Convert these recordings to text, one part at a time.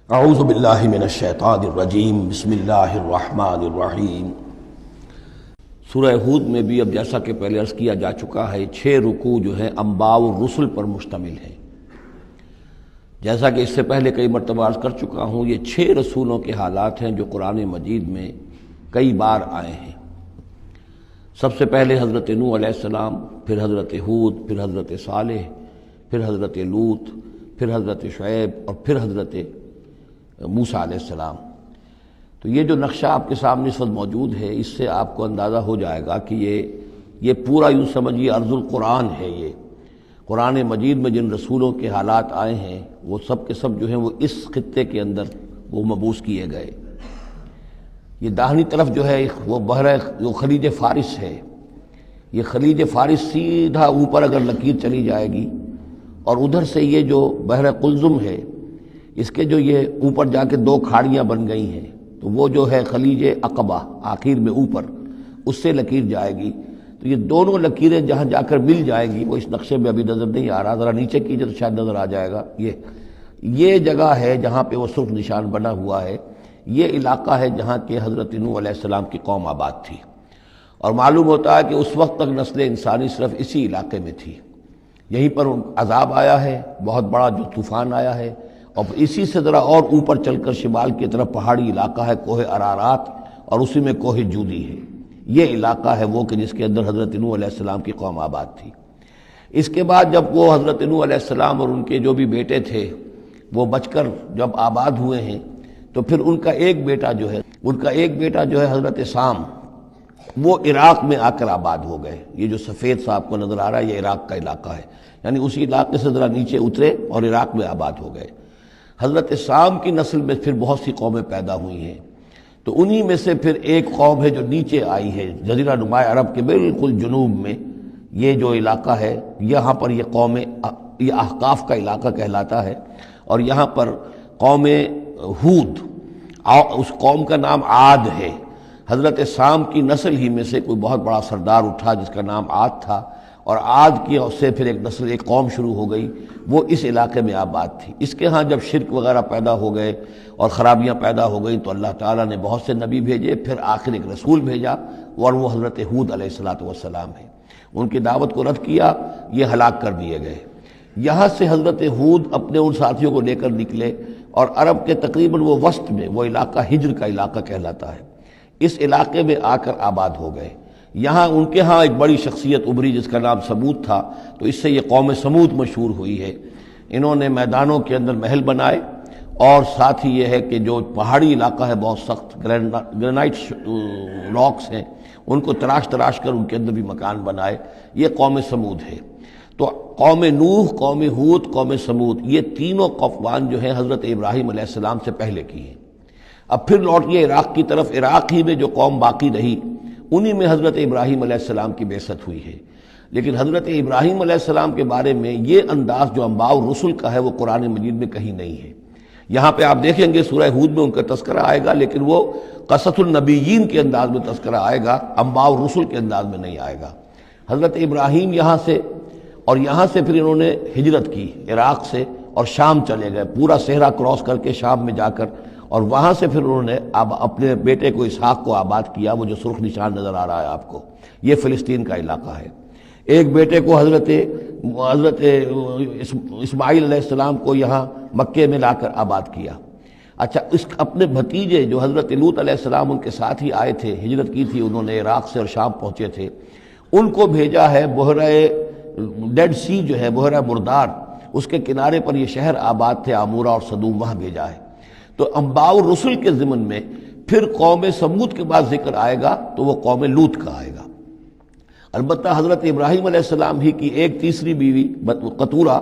اعوذ باللہ من الشیطان الرجیم بسم اللہ الرحمن الرحیم۔ سورہ ہود میں بھی اب جیسا کہ پہلے عرض کیا جا چکا ہے 6 رکوع جو ہیں انباء الرسل پر مشتمل ہیں۔ جیسا کہ اس سے پہلے کئی مرتبہ عرض کر چکا ہوں، یہ 6 رسولوں کے حالات ہیں جو قرآن مجید میں کئی بار آئے ہیں۔ سب سے پہلے حضرت نوح علیہ السلام، پھر حضرت ہود، پھر حضرت صالح، پھر حضرت لوط، پھر حضرت شعیب اور پھر حضرت موسیٰ علیہ السلام۔ تو یہ جو نقشہ آپ کے سامنے اس وقت موجود ہے، اس سے آپ کو اندازہ ہو جائے گا کہ یہ پورا یوں سمجھیے ارض القرآن ہے۔ یہ قرآن مجید میں جن رسولوں کے حالات آئے ہیں وہ سب کے سب جو ہیں وہ اس خطے کے اندر وہ مبعوث کیے گئے۔ یہ داہنی طرف جو ہے وہ جو خلیج فارس ہے، یہ خلیج فارس سیدھا اوپر اگر لکیر چلی جائے گی اور ادھر سے یہ جو بحر قلزم ہے، اس کے جو یہ اوپر جا کے 2 کھاڑیاں بن گئی ہیں، تو وہ جو ہے خلیج عقبہ آخر میں اوپر اس سے لکیر جائے گی۔ تو یہ دونوں لکیریں جہاں جا کر مل جائیں گی، وہ اس نقشے میں ابھی نظر نہیں آ رہا، ذرا نیچے کیجئے تو شاید نظر آ جائے گا۔ یہ جگہ ہے جہاں پہ وہ سرخ نشان بنا ہوا ہے، یہ علاقہ ہے جہاں کہ حضرت نوح علیہ السلام کی قوم آباد تھی، اور معلوم ہوتا ہے کہ اس وقت تک نسل انسانی صرف اسی علاقے میں تھی۔ یہیں پر عذاب آیا ہے، بہت بڑا جو طوفان آیا ہے، اور اسی سے ذرا اور اوپر چل کر شمال کی طرف پہاڑی علاقہ ہے کوہ ارارات، اور اسی میں کوہ جودی ہے۔ یہ علاقہ ہے وہ کہ جس کے اندر حضرت نوح علیہ السلام کی قوم آباد تھی۔ اس کے بعد جب وہ حضرت نوح علیہ السلام اور ان کے جو بھی بیٹے تھے وہ بچ کر جب آباد ہوئے ہیں، تو پھر ان کا ایک بیٹا جو ہے حضرت سام، وہ عراق میں آ کر آباد ہو گئے۔ یہ جو سفید سا آپ کو نظر آ رہا ہے یہ عراق کا علاقہ ہے، یعنی اسی علاقے سے ذرا نیچے اترے اور عراق میں آباد ہو گئے۔ حضرت سام کی نسل میں پھر بہت سی قومیں پیدا ہوئی ہیں، تو انہی میں سے پھر ایک قوم ہے جو نیچے آئی ہے جزیرہ نما عرب کے بالکل جنوب میں۔ یہ جو علاقہ ہے یہاں پر یہ قوم یہ احقاف کا علاقہ کہلاتا ہے، اور یہاں پر قوم ہود، اس قوم کا نام عاد ہے۔ حضرت سام کی نسل ہی میں سے کوئی بہت بڑا سردار اٹھا جس کا نام عاد تھا، اور عاد کی سے پھر ایک قوم شروع ہو گئی، وہ اس علاقے میں آباد تھی۔ اس کے ہاں جب شرک وغیرہ پیدا ہو گئے اور خرابیاں پیدا ہو گئیں تو اللہ تعالیٰ نے بہت سے نبی بھیجے، پھر آخر ایک رسول بھیجا، اور وہ حضرت ہود علیہ السلام ہے۔ ان کی دعوت کو رد کیا، یہ ہلاک کر دیے گئے۔ یہاں سے حضرت ہود اپنے ان ساتھیوں کو لے کر نکلے، اور عرب کے تقریباً وہ وسط میں وہ علاقہ ہجر کا علاقہ کہلاتا ہے، اس علاقے میں آ کر آباد ہو گئے۔ یہاں ان کے ہاں ایک بڑی شخصیت ابھری جس کا نام سمود تھا، تو اس سے یہ قوم سمود مشہور ہوئی ہے۔ انہوں نے میدانوں کے اندر محل بنائے، اور ساتھ ہی یہ ہے کہ جو پہاڑی علاقہ ہے بہت سخت گرینائٹ راکس ہیں، ان کو تراش کر ان کے اندر بھی مکان بنائے۔ یہ قوم سمود ہے۔ تو قوم نوح، قوم ہود، قوم سمود، یہ تینوں قومان جو ہیں حضرت ابراہیم علیہ السلام سے پہلے کی ہیں۔ اب پھر لوٹیے عراق کی طرف۔ عراق ہی میں جو قوم باقی رہی، انہی میں حضرت ابراہیم علیہ السلام کی بعثت ہوئی ہے۔ لیکن حضرت ابراہیم علیہ السلام کے بارے میں یہ انداز جو انباء الرسل کا ہے وہ قرآن مجید میں کہیں نہیں ہے۔ یہاں پہ آپ دیکھیں گے سورہ ہود میں ان کا تذکرہ آئے گا، لیکن وہ قصص النبیین کے انداز میں تذکرہ آئے گا، انباء الرسل کے انداز میں نہیں آئے گا۔ حضرت ابراہیم یہاں سے، اور یہاں سے پھر انہوں نے ہجرت کی عراق سے، اور شام چلے گئے، پورا صحرا کراس کر کے شام میں جا کر، اور وہاں سے پھر انہوں نے اپنے بیٹے کو اسحاق کو آباد کیا۔ وہ جو سرخ نشان نظر آ رہا ہے آپ کو، یہ فلسطین کا علاقہ ہے۔ ایک بیٹے کو حضرت اسماعیل علیہ السلام کو یہاں مکے میں لا کر آباد کیا۔ اچھا، اس اپنے بھتیجے جو حضرت لوط علیہ السلام ان کے ساتھ ہی آئے تھے، ہجرت کی تھی انہوں نے، عراق سے اور شام پہنچے تھے، ان کو بھیجا ہے بحیرہ ڈیڈ سی جو ہے بحیرہ مردار، اس کے کنارے پر یہ شہر آباد تھے، عمورہ اور صدوم، وہاں بھیجا ہے۔ تو انباء الرسل کے ضمن میں پھر قوم سمود کے بعد ذکر آئے گا تو وہ قوم لوط کا آئے گا۔ البتہ حضرت ابراہیم علیہ السلام ہی کی ایک تیسری بیوی قطورہ،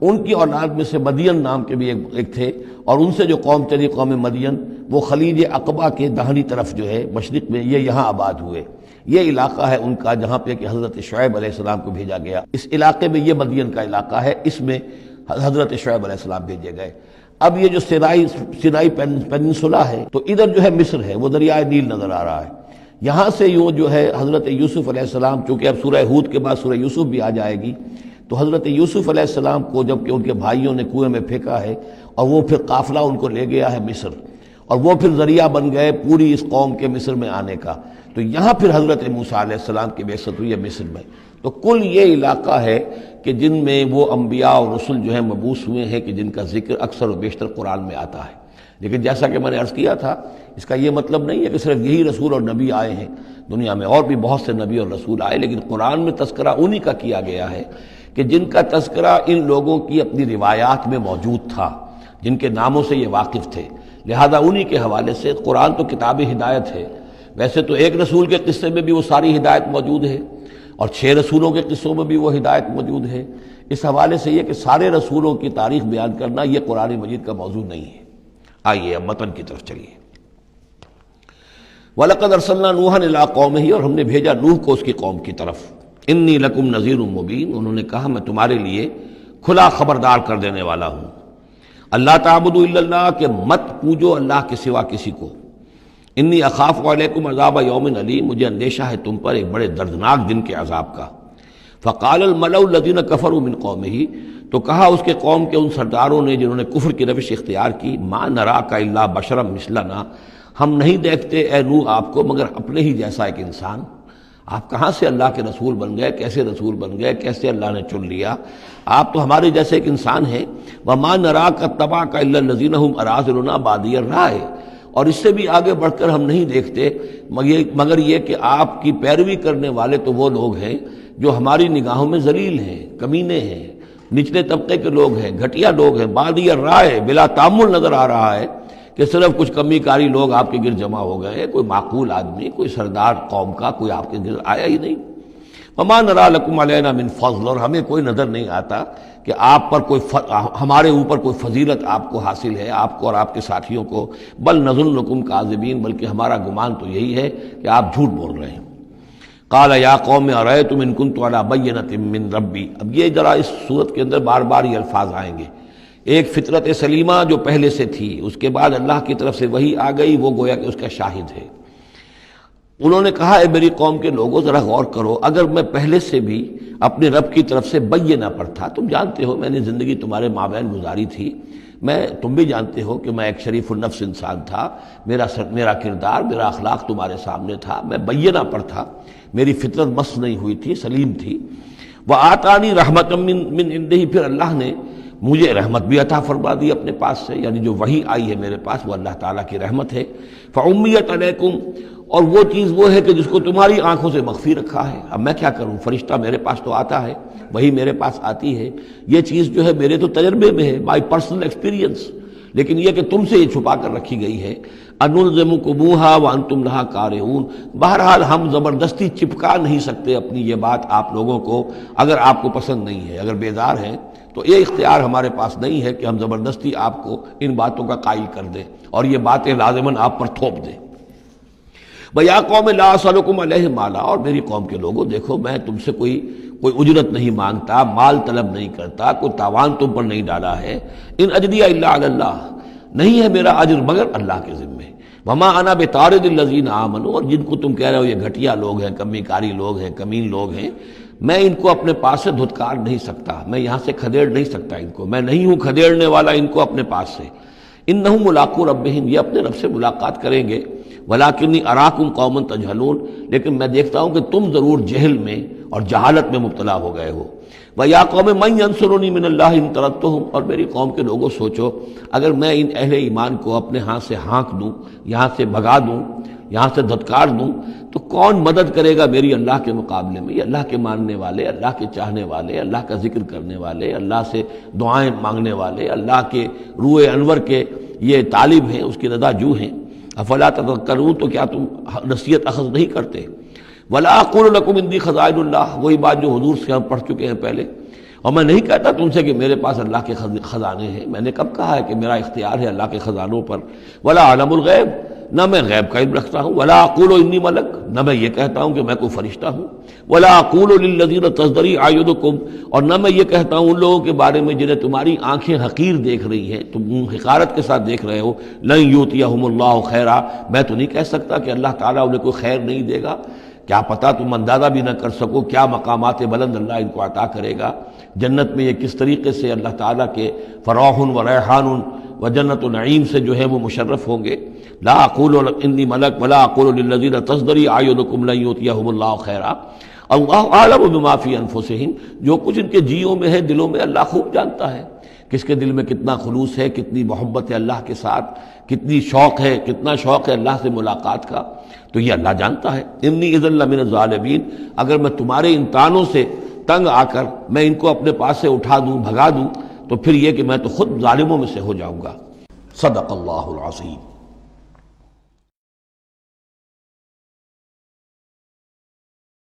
ان کی اولاد میں سے مدین نام کے بھی ایک تھے، اور ان سے جو قوم چلی قوم مدین، وہ خلیج عقبہ کے داہنی طرف جو ہے مشرق میں، یہ یہاں آباد ہوئے۔ یہ علاقہ ہے ان کا جہاں پہ کہ حضرت شعیب علیہ السلام کو بھیجا گیا۔ اس علاقے میں یہ مدین کا علاقہ ہے، اس میں حضرت شعیب علیہ السلام بھیجے گئے۔ اب یہ جو سینائی پیننسولا ہے، تو ادھر جو ہے مصر ہے، وہ دریائے نیل نظر آ رہا ہے۔ یہاں سے یوں جو ہے حضرت یوسف علیہ السلام، چونکہ اب سورہ ہود کے بعد سورہ یوسف بھی آ جائے گی، تو حضرت یوسف علیہ السلام کو جب کہ ان کے بھائیوں نے کنویں میں پھینکا ہے اور وہ پھر قافلہ ان کو لے گیا ہے مصر، اور وہ پھر ذریعہ بن گئے پوری اس قوم کے مصر میں آنے کا، تو یہاں پھر حضرت موسیٰ علیہ السلام کی بعثت ہوئی ہے مصر میں۔ تو کل یہ علاقہ ہے کہ جن میں وہ انبیاء اور رسل جو ہیں مبعوث ہوئے ہیں کہ جن کا ذکر اکثر و بیشتر قرآن میں آتا ہے۔ لیکن جیسا کہ میں نے عرض کیا تھا، اس کا یہ مطلب نہیں ہے کہ صرف یہی رسول اور نبی آئے ہیں، دنیا میں اور بھی بہت سے نبی اور رسول آئے، لیکن قرآن میں تذکرہ انہی کا کیا گیا ہے کہ جن کا تذکرہ ان لوگوں کی اپنی روایات میں موجود تھا، جن کے ناموں سے یہ واقف تھے، لہذا انہی کے حوالے سے قرآن تو کتاب ہدایت ہے۔ ویسے تو ایک رسول کے قصے میں بھی وہ ساری ہدایت موجود ہے، اور 6 رسولوں کے قصوں میں بھی وہ ہدایت موجود ہے۔ اس حوالے سے یہ کہ سارے رسولوں کی تاریخ بیان کرنا یہ قرآن مجید کا موضوع نہیں ہے۔ آئیے اب متن کی طرف چلیے۔ وَلَقَدْ أَرْسَلْنَا نُوحًا إِلَىٰ قَوْمِهِ، اور ہم نے بھیجا نوح کو اس کی قوم کی طرف۔ إِنِّي لَكُمْ نَذِيرٌ مُّبِينٌ، انہوں نے کہا میں تمہارے لیے کھلا خبردار کر دینے والا ہوں۔ اللہ تعبدوا الا اللہ، کہ مت پوجو اللہ کے سوا کسی کو۔ انی اخاف علیکم عذاب یوم علیم، مجھے اندیشہ ہے تم پر ایک بڑے دردناک دن کے عذاب کا۔ فقال الملأ الذین کفروا من قومہ، تو کہا اس کے قوم کے ان سرداروں نے جنہوں نے کفر کی روش اختیار کی، ما نراک الا بشرا مثلنا، ہم نہیں دیکھتے اے نوح آپ کو مگر اپنے ہی جیسا ایک انسان۔ آپ کہاں سے اللہ کے رسول بن گئے، کیسے رسول بن گئے، کیسے اللہ نے چن لیا؟ آپ تو ہمارے جیسے ایک انسان ہیں۔ وما نراک اتبعک الا الذین هم اراذلنا بادی الرائے، اور اس سے بھی آگے بڑھ کر ہم نہیں دیکھتے مگر یہ کہ آپ کی پیروی کرنے والے تو وہ لوگ ہیں جو ہماری نگاہوں میں ذلیل ہیں، کمینے ہیں، نچلے طبقے کے لوگ ہیں، گھٹیا لوگ ہیں۔ بادی الرائے، بلا تامل نظر آ رہا ہے کہ صرف کچھ کمی کاری لوگ آپ کے گرد جمع ہو گئے ہیں، کوئی معقول آدمی، کوئی سردار قوم کا کوئی آپ کے گرد آیا ہی نہیں۔ وما نرا لکم علینا من فضل، اور ہمیں کوئی نظر نہیں آتا کہ آپ پر کوئی ہمارے اوپر کوئی فضیلت آپ کو حاصل ہے، آپ کو اور آپ کے ساتھیوں کو۔ بل نظنکم کاذبین، بلکہ ہمارا گمان تو یہی ہے کہ آپ جھوٹ بول رہے ہیں۔ قال یا قوم ارأیتم ان کنت علی بینۃ من ربی، اب یہ ذرا اس صورت کے اندر بار بار یہ الفاظ آئیں گے۔ ایک فطرت سلیمہ جو پہلے سے تھی، اس کے بعد اللہ کی طرف سے وحی آ گئی، وہ گویا کہ اس کا شاہد ہے۔ انہوں نے کہا اے میری قوم کے لوگوں ذرا غور کرو، اگر میں پہلے سے بھی اپنے رب کی طرف سے بینہ پر تھا، تم جانتے ہو میں نے زندگی تمہارے مابین گزاری تھی، تم بھی جانتے ہو کہ میں ایک شریف النفس انسان تھا، میرا کردار، میرا اخلاق تمہارے سامنے تھا، میں بینہ پر تھا، میری فطرت مس نہیں ہوئی تھی، سلیم تھی۔ وآتانی رحمۃ من عنده، پھر اللہ نے مجھے رحمت بھی عطا فرما دی اپنے پاس سے، یعنی جو وحی آئی ہے میرے پاس وہ اللہ تعالیٰ کی رحمت ہے۔ فعمیت علیکم، اور وہ چیز وہ ہے کہ جس کو تمہاری آنکھوں سے مخفی رکھا ہے۔ اب میں کیا کروں، فرشتہ میرے پاس تو آتا ہے، وہی میرے پاس آتی ہے، یہ چیز جو ہے میرے تو تجربے میں ہے، مائی پرسنل ایکسپیرینس، لیکن یہ کہ تم سے یہ چھپا کر رکھی گئی ہے۔ انلزمکموہا وانتم لہا کارہون، بہرحال ہم زبردستی چپکا نہیں سکتے اپنی یہ بات آپ لوگوں کو، اگر آپ کو پسند نہیں ہے، اگر بیزار ہیں تو یہ اختیار ہمارے پاس نہیں ہے کہ ہم زبردستی آپ کو ان باتوں کا قائل کر دیں اور یہ باتیں لازماً آپ پر تھوپ دیں۔ وَيَا قَوْمِ لَا أَسْأَلُكُمْ عَلَيْهِ مَالًا، اور میری قوم کے لوگوں دیکھو میں تم سے کوئی اجرت نہیں مانگتا، مال طلب نہیں کرتا، کوئی تاوان تم پر نہیں ڈالا ہے۔ ان اجریہ الا علی اللہ، نہیں ہے میرا اجر مگر اللہ کے ذمے۔ وما انا بطارد الذین آمنوا، اور جن کو تم کہہ رہے ہو یہ گھٹیا لوگ ہیں، کمی کاری لوگ ہیں، کمین لوگ ہیں، میں ان کو اپنے پاس سے دھتکار نہیں سکتا، میں یہاں سے کھدیڑ نہیں سکتا ان کو، میں نہیں ہوں کھدیڑنے والا ان کو اپنے پاس سے۔ انہم ملاقو ربہم، یہ اپنے رب سے ملاقات کریں گے۔ ولیکنی اراکم قوما تجہلون، لیکن میں دیکھتا ہوں کہ تم ضرور جہل میں اور جہالت میں مبتلا ہو گئے ہو۔ وَيَا قَوْمِ مَنْ يَنْصُرُنِي مِنَ اللَّهِ إِن طَرَدتُّهُمْ، اور میری قوم کے لوگوں سوچو اگر میں ان اہل ایمان کو اپنے ہاتھ سے ہانک دوں، یہاں سے بھگا دوں، یہاں سے دھتکار دوں، تو کون مدد کرے گا میری اللہ کے مقابلے میں؟ یہ اللہ کے ماننے والے، اللہ کے چاہنے والے، اللہ کا ذکر کرنے والے، اللہ سے دعائیں مانگنے والے، اللہ کے روح انور کے یہ طالب ہیں، اس کی رضا جو ہیں۔ افلا تذکرون، تو کیا تم نصیحت اخذ نہیں کرتے؟ ولا اقول لکم عندی خزائن اللہ، وہی بات جو حضور سے ہم پڑھ چکے ہیں پہلے، اور میں نہیں کہتا تم سے کہ میرے پاس اللہ کے خزانے ہیں، میں نے کب کہا ہے کہ میرا اختیار ہے اللہ کے خزانوں پر؟ ولا اعلم الغیب، نہ میں غیب کا علم رکھتا ہوں۔ ولا اقول انی ملک، نہ میں یہ کہتا ہوں کہ میں کوئی فرشتہ ہوں۔ ولا اقول للذین تزدری اعینکم، اور نہ میں یہ کہتا ہوں ان لوگوں کے بارے میں جنہیں تمہاری آنکھیں حقیر دیکھ رہی ہیں، تم حقارت کے ساتھ دیکھ رہے ہو، لن یؤتیہم اللہ خیرا، میں تو نہیں کہہ سکتا کہ اللہ تعالیٰ انہیں کوئی خیر نہیں دے گا۔ کیا پتہ تم اندازہ بھی نہ کر سکو کیا مقامات بلند اللہ ان کو عطا کرے گا۔ جنت میں یہ کس طریقے سے اللہ تعالیٰ کے فراح و ریحان و جنت و نعیم سے جو ہے وہ مشرف ہوں گے۔ لا اقول انی ملک ولا اقول للذین تزدری اعینکم لن یؤتیہم اللہ خیرا، اللہ اعلم بما فی انفسہم، جو کچھ ان کے جیوں میں ہے دلوں میں اللہ خوب جانتا ہے، کس کے دل میں کتنا خلوص ہے، کتنی محبت ہے اللہ کے ساتھ، کتنی شوق ہے، کتنا شوق ہے اللہ سے ملاقات کا، تو یہ اللہ جانتا ہے۔ انی اذا لمن الظالمین، اگر میں تمہارے ان تانوں سے تنگ آ کر میں ان کو اپنے پاس سے اٹھا دوں، بھگا دوں، تو پھر یہ کہ میں تو خود ظالموں میں سے ہو جاؤں گا۔ صدق اللہ العظیم۔